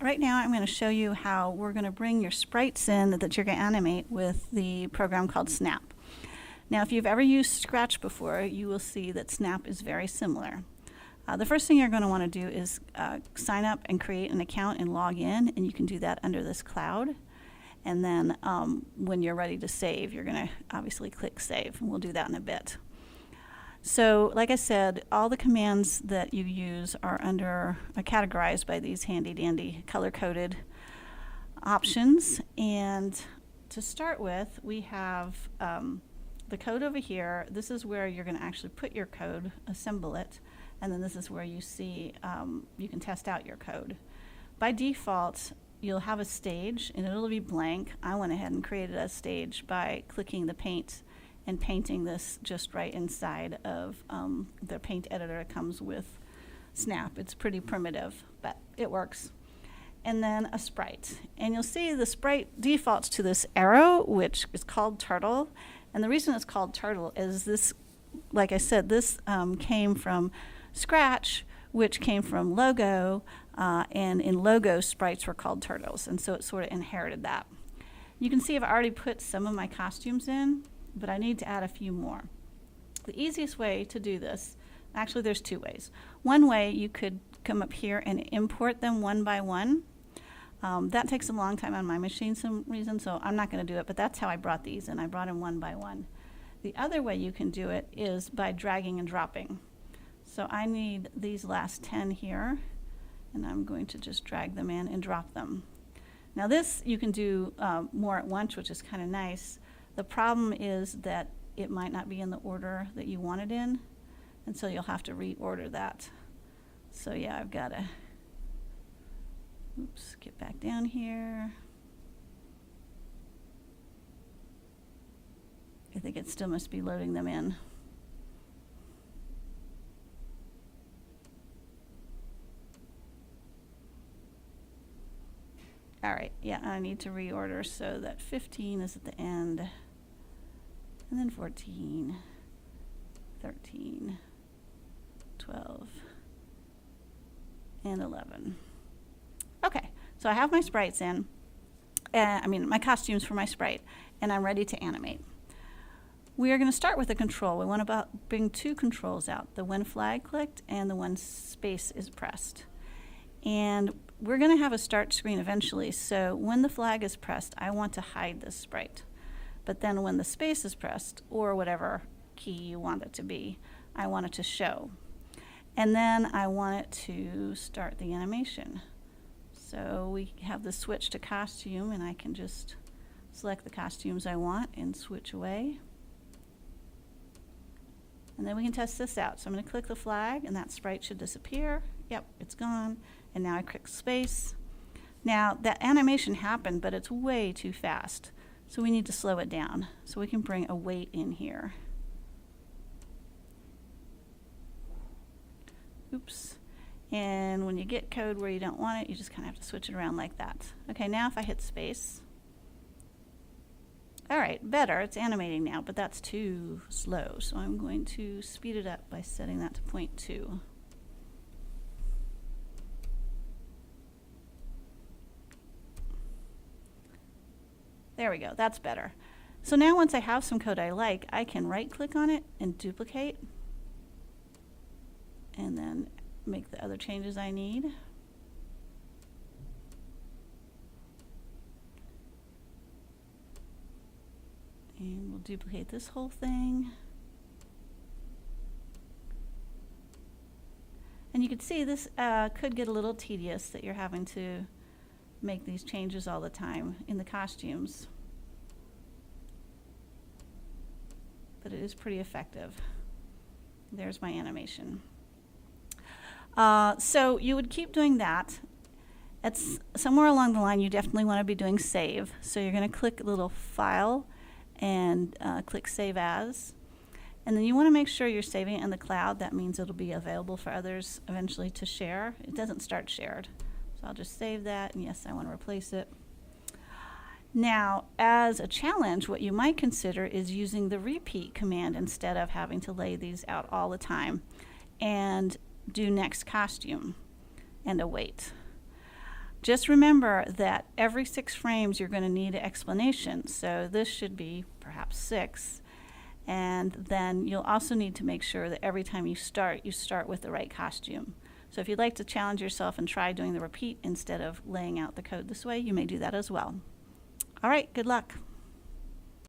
right now I'm going to show you how we're going to bring your sprites in that you're going to animate with the program called Snap. Now, if you've ever used Scratch before, you will see that Snap is very similar. The first thing you're going to want to do is sign up and create an account and log in, and you can do that under this cloud. And then when you're ready to save, you're going to obviously click Save, and we'll do that in a bit. So, like I said, all the commands that you use are categorized by these handy-dandy color-coded options. And to start with, we have the code over here. This is where you're going to actually put your code, assemble it, and then this is where you see you can test out your code. By default, you'll have a stage, and it'll be blank. I went ahead and created a stage by clicking the paint and painting this just right inside of the paint editor that comes with Snap. It's pretty primitive, but it works. And then a sprite. And you'll see the sprite defaults to this arrow, which is called Turtle. And the reason it's called Turtle is this, like I said, this came from Scratch, which came from Logo, and in Logo, sprites were called turtles, and so it sort of inherited that. You can see I've already put some of my costumes in, but I need to add a few more. The easiest way to do this, actually there's two ways. One way, you could come up here and import them one by one. That takes a long time on my machine some reason, so I'm not going to do it, but that's how I brought these in. I brought them one by one. The other way you can do it is by dragging and dropping. So I need these last 10 here, and I'm going to just drag them in and drop them. Now this you can do more at once, which is kind of nice. The problem is that it might not be in the order that you want it in, and so you'll have to reorder that. So yeah, I've got to, oops, get back down here. I think it still must be loading them in. All right, yeah, I need to reorder so that 15 is at the end, and then 14, 13, 12, and 11. Okay, so I have my sprites in, my costumes for my sprite, and I'm ready to animate. We are going to start with a control. We want to bring two controls out, the when flag clicked and the when space is pressed. And we're going to have a start screen eventually, so when the flag is pressed, I want to hide this sprite. But then when the space is pressed, or whatever key you want it to be, I want it to show. And then I want it to start the animation. So we have the switch to costume, and I can just select the costumes I want and switch away. And then we can test this out. So I'm going to click the flag, and that sprite should disappear. Yep, it's gone. And now I click space. Now that animation happened, but it's way too fast. So we need to slow it down. So we can bring a wait in here. Oops. And when you get code where you don't want it, you just kind of have to switch it around like that. Okay, now if I hit space. All right, better. It's animating now, but that's too slow. So I'm going to speed it up by setting that to 0.2. There we go, that's better. So now once I have some code I like, I can right click on it and duplicate, and then make the other changes I need. And we'll duplicate this whole thing. And you can see this could get a little tedious that you're having to make these changes all the time in the costumes. But it is pretty effective. There's my animation. So you would keep doing that. It's somewhere along the line you definitely want to be doing save. So you're going to click a little file and click save as. And then you want to make sure you're saving it in the cloud. That means it'll be available for others eventually to share. It doesn't start shared. So I'll just save that, and yes, I want to replace it. Now, as a challenge, what you might consider is using the repeat command instead of having to lay these out all the time, and do next costume and await. Just remember that every 6 frames you're going to need an explanation. So this should be perhaps 6. And then you'll also need to make sure that every time you start with the right costume. So if you'd like to challenge yourself and try doing the repeat instead of laying out the code this way, you may do that as well. All right, good luck.